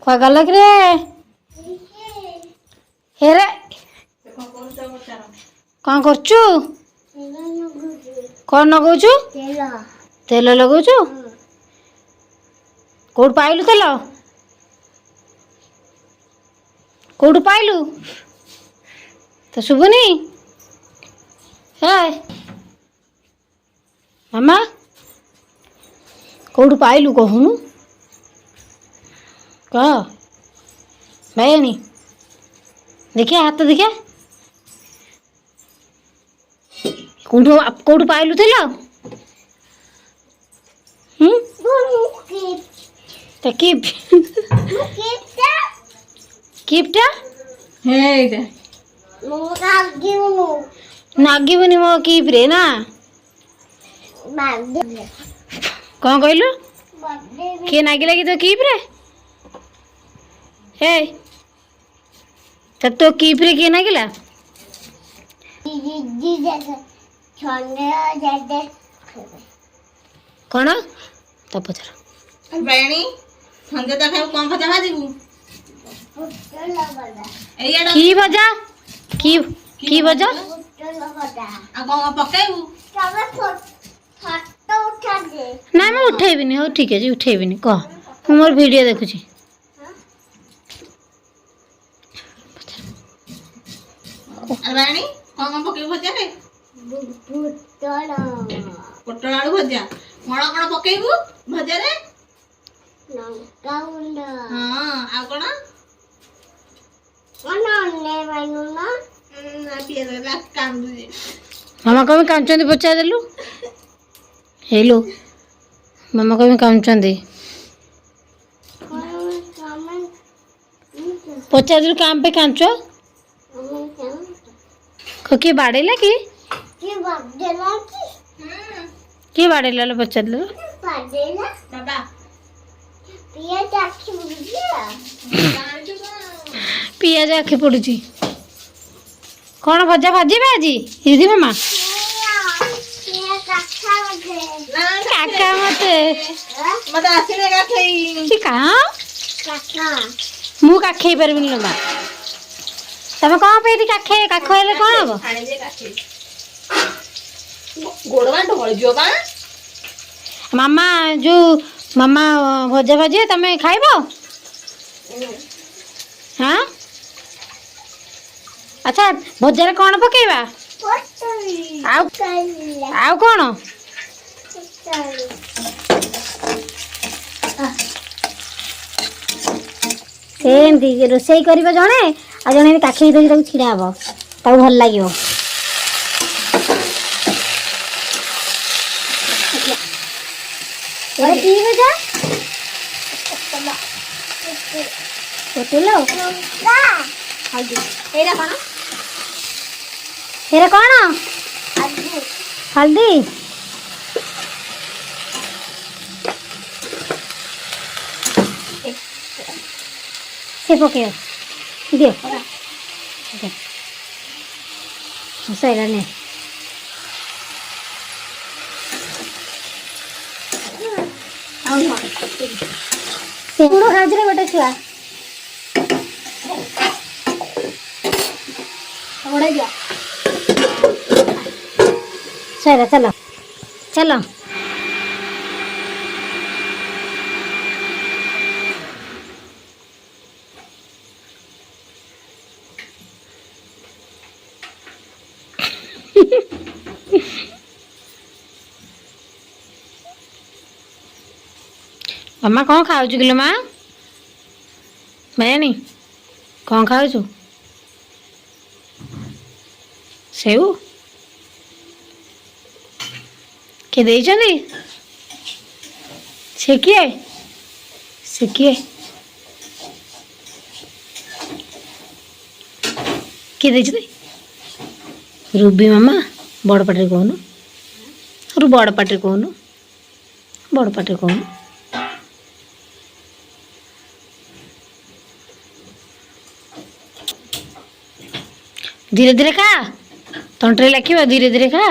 क्या गल रे हेरे कौन करचु कौन लगौचु तेल लगौचु कौट पाइलु तेल कौट पाइलु तो शुभुनी है मामा कौट पाइलु कहूनु कह भाई देखिए हाथ देखिए कौट पाइलु तेल तो किपटा नागिबनी मो किप रे ना कौन कहलु किए नागिला कि तो किप रे हे तो किप रे किए नागिला कौन तो पचार बेणी संजय तो खाऊ कौन भजा भाजीबू की भजा की भजा आ कौन पकेबू ना मैं उठेबिनी हो ठीक है जी उठेबिनी कह मु मोर वीडियो देखुची बेणी कौन पकेबू भजा रे पोटल आलू भजा कौन कौन पकेबू भजा रे हाँ आ कौन मामा कमी कांचंदी पचा देलु हेलो मामा कमी कांचंदी पचा देलु काम पे कांचो किए बाड़ेला कि किए बाड़ेला लो पचा देलु बाबा पियाज आखि पड़ुची कौन भजा भाजी आज दीदी मामा काका मते मते आसीने काखई कि कहाँ मु काखई परबिन लो मा तमे कौन पे काखे काख हेले कौन हम गोड़वा ढोल जो बा मामा जो मामा भजा भाजी तमे खाइबो हाँ अच्छा भजार कौन पकेबा आउ कौन सेमती रोसई कर जड़े आ जड़े काखी धरी छिड़ा हम ताऊ भल लगे हेरा कौन हल्दी से पके दियो सैला ने गुड़ खाजरे गोटे छुआ सैला चलो चलो मामा कौन खाऊ किलो माँ मैं नहीं कौन खाऊ सेऊ के दे सेकिए सेकिए के दे रूबी मामा बड़ पाटे कहून बड़ पाटे कहून बड़ पाटे कहून धीरे धीरे खा तंट्रे लाखिब धीरे धीरे खा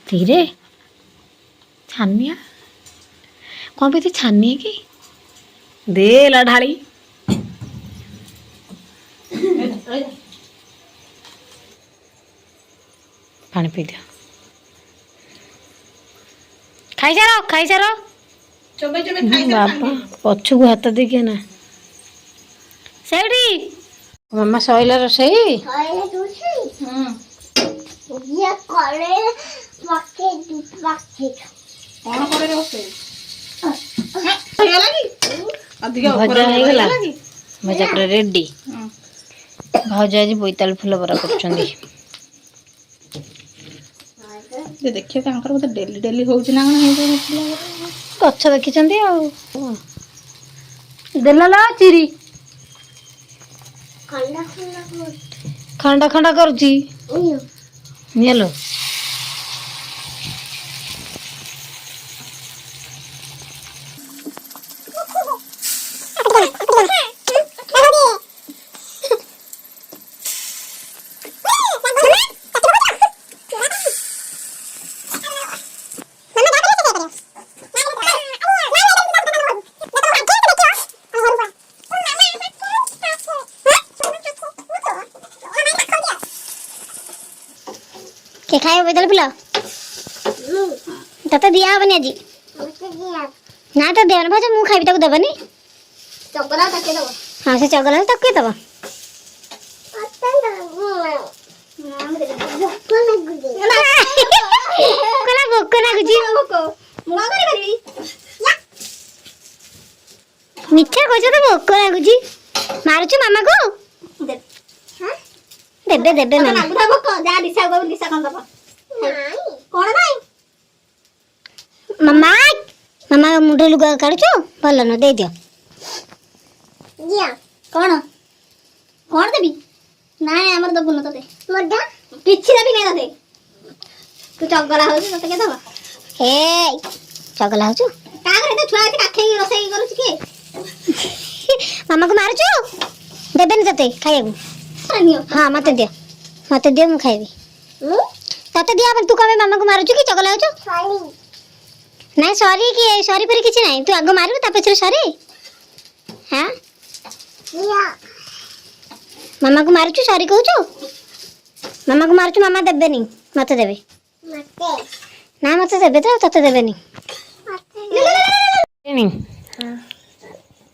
धीरे छानिया कौन पे छानी की दे ला ढाली पानी पी दिया खाई सार चोबे चोबे खाई बापा पछु को हाथ देखिए ना सेठी मामा सैला रोषेई कौन करे रोसे ହେଇଗଲା କି ଅଧିକ ଭଜା ହେଇଗଲା କି ଭଜା ପୁରା ରେଡି ଭାଉଜ ଆଜି ବୋଇତାଳୁ ଫୁଲ ବରା କରୁଛନ୍ତି ଯେ ଦେଖିବା ତାଙ୍କର ବୋଧେ ଡେଲି ଡେଲି ହଉଛି ନା କଣ ହେଇଯାଉଛି ଗଛ ଦେଖିଛନ୍ତି ଆଉ ଦେଲା ଲା ଚିରି ଖଣ୍ଡା ଖଣ୍ଡା କରୁଛି ନିଆଲୋ के खाए बोतल फुल तते दिया हबनी आज ना तो देवन भाज मु खाइबी ताको दबनी चगला तके दबो हां से चगला तके दबो कोला भोक ना गुजी मुआ करे करबी मिठा कोछ तो भोक ना गुजी मारुछु मामा को देबे देबे ना मामा बुधा भोक जा दिशा को दिशा कोन दबो नहीं कोन नहीं मामा मामा मुंडे लुगा काढछु भल न दे दियो दिया कोन कोन देबी नाही हमर दबु न तते मोडा किछि देबी नै तते तू चगला होछ तते के दबा हे चगला होछु का करे ते छुआ काखे रोसई करूछ के मामा को मारुछु देबे न तते खाइबू नियो हाँ मत दियो मु खाइबी तते दिया तू कमे मामा को मारुछु कि चगला होछु सॉरी नहीं सॉरी कि सॉरी पर किछि नहीं तू आगो मारबू ता पछरे सॉरी हां दिया मामा को मारुछु सॉरी कहूछु मामा को मारुछु मामा देबे नहीं मत देबे मते ना मत देबे तो तते देबे नहीं मते नहीं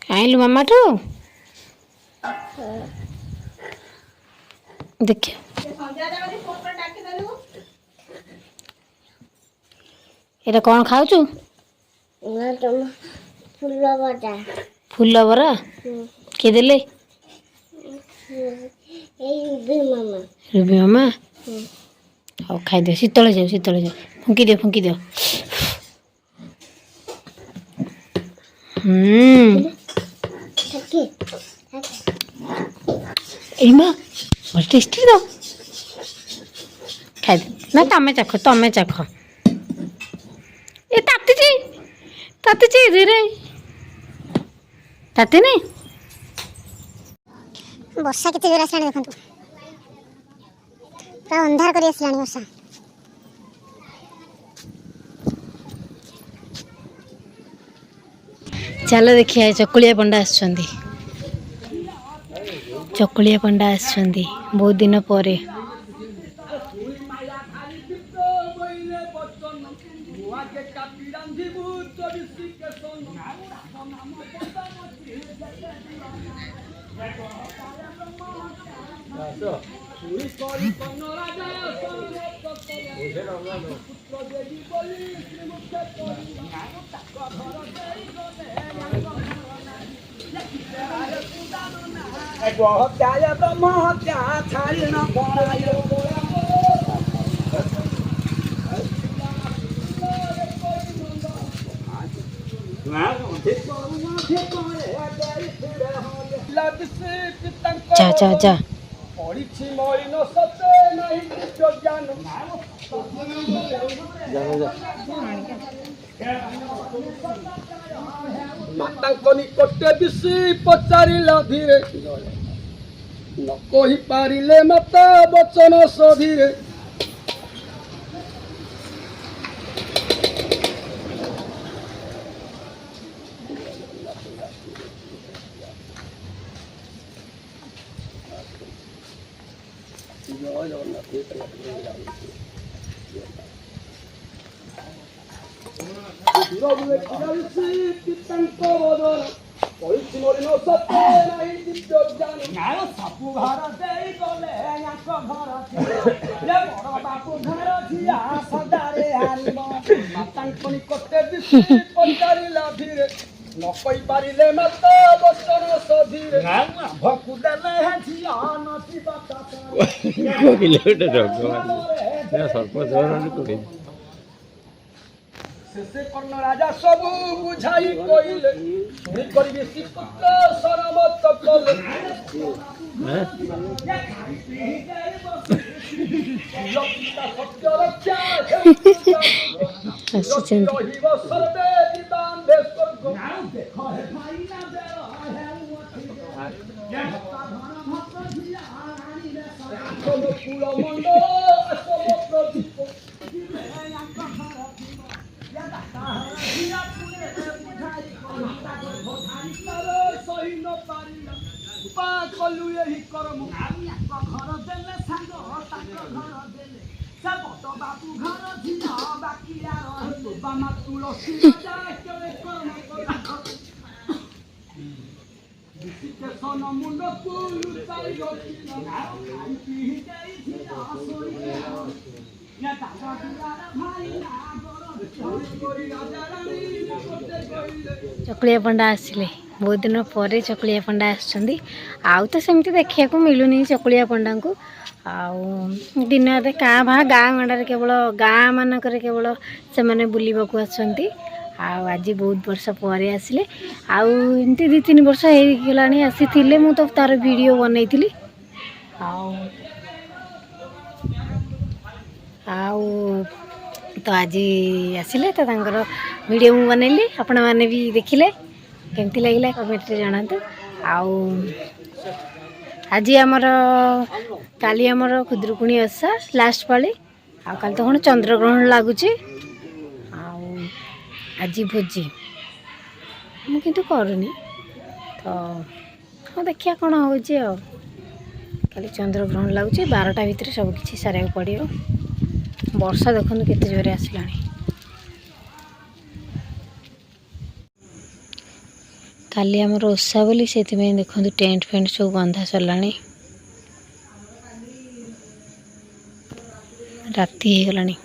आइलु मामा ठू देखिए संध्या देबे फोटो टाकी देलु एटा कौन खाऊछु ना तुम फुल बटा फूल बरा के देले ए रुबी मामा रूबी मामा हाँ खाई दियो शीतल जाओ फुंकी दियो ठके एमा बहुत टेस्टी दो खाई दे ना तमे चाख ए ताती धीरे ताती नहीं वर्षा केते जोर आसलानी देखंतु पूरा अंधार करी आसलानी वर्षा चलो देखिए चकुलिया पंडा आसछंदी बहुत दिन पर हत्या ब्रह्म हत्या छाड़ी न पड़ायो जा जा जा ପଡ଼ିଛି ମଳିନ ସତେ ନାହିଁ ଦିବ୍ୟ ଜ୍ଞାନ ମାତାଙ୍କ ନିକଟେ ବିଶି ପଚାରିଲା ଧୀରେ ନ କହିପାରିଲେ ମାତା ବଚନ ସଧୀରେ ସବୁ ଘର ଦେଇ ଗଲେ ୟାଙ୍କ ଘର ବଡ଼ ବାପୁ ଘର ଝିଆ ସଦାରେ ହାରିବ ମାତାଙ୍କ ନିକଟେ ବିଶି ପଚାରିଲା ଧୀରେ ନ କହିପାରିଲେ ମାତା ବଚନ ସଧୀରେ ଭକୁ ଦେଲେ ଝିଅ ନଥିବ ଶେଷେ କର୍ଣ୍ଣ ରାଜା ସବୁ ବୁଝାଇ କହିଲେ ଶୁଣି କରିବି ଶ୍ରୀପୁତ୍ର ସରମତ କଲେ ରହିବ ସର୍ବେ ବିବାନ୍ଧେ ସ୍ୱର୍ଗ ଦେଖ ହେ ଭାଇନା କୁଳ ମଣ୍ଡଳ ଆସବ ପ୍ରଦୀପ କଲୁ ଏହି କରମ ଘର ଦେଲେ ସାଙ୍ଗ ତାଙ୍କ ଘର ଦେଲେ ସେ ବଟ ବାବୁ ଘର ଝିଅ ବାକିଆ ରହିଲେ ବାମା ତୁଳସୀ କେବେ କର୍ମ ବିଶିକେଶନ ମୁଣ୍ଡକୁ ଲୁଚାଇ ରଖିଲ ଖାଇ ପିଇ ଯାଇଥିଲା ଶୋଇଲେ ଚକୁଳିଆ ପଣ୍ଡା ଆସିଲେ ବହୁତ ଦିନ ପରେ ଚକୁଳିଆ ପଣ୍ଡା ଆସିଛନ୍ତି ଆଉ ତ ସେମିତି ଦେଖିବାକୁ ମିଳୁନି ଚକୁଳିଆ ପଣ୍ଡାଙ୍କୁ ଆଉ ଦିନରେ କାଁ ଭାଁ ଗାଁ ଗଣ୍ଡାରେ କେବଳ ଗାଁ ମାନଙ୍କରେ କେବଳ ସେମାନେ ବୁଲିବାକୁ ଆସନ୍ତି ଆଉ ଆଜି ବହୁତ ବର୍ଷ ପରେ ଆସିଲେ ଆଉ ଏମିତି 2-3 ବର୍ଷ ହେଇଗଲାଣି ଆସିଥିଲେ ମୁଁ ତ ତାର ଭିଡ଼ିଓ ବନେଇଥିଲି ଆଉ ତ ଆଜି ଆସିଲେ ତ ତାଙ୍କର ଭିଡ଼ିଓ ମୁଁ ବନେଇଲି ଆପଣମାନେ ବି ଦେଖିଲେ କେମିତି ଲାଗିଲା କମେଣ୍ଟରେ ଜଣାନ୍ତୁ ଆଉ ଆଜି ଆମର କାଲି ଆମର ଖୁଦୁରୁକୁଣୀ ଓଷା ଲାଷ୍ଟ ପାଳି ଆଉ କାଲି ତ କ'ଣ ଚନ୍ଦ୍ରଗ୍ରହଣ ଲାଗୁଛି ଆଉ ଆଜି ଭୋଜି ମୁଁ କିନ୍ତୁ କରୁନି ତ ହଁ ଦେଖିବା କ'ଣ ହେଉଛି ଆଉ କାଲି ଚନ୍ଦ୍ରଗ୍ରହଣ ଲାଗୁଛି 12ଟା ଭିତରେ ସବୁ କିଛି ସାରିବାକୁ ପଡ଼ିବ ବର୍ଷା ଦେଖନ୍ତୁ କେତେ ଜୋରେ ଆସିଲାଣି କାଲି ଆମର ଓଷା ବୋଲି ସେଥିପାଇଁ ଦେଖନ୍ତୁ ଟେଣ୍ଟ ଫେଣ୍ଟ ସବୁ ବନ୍ଧା ସରିଲାଣି ରାତି ହେଇଗଲାଣି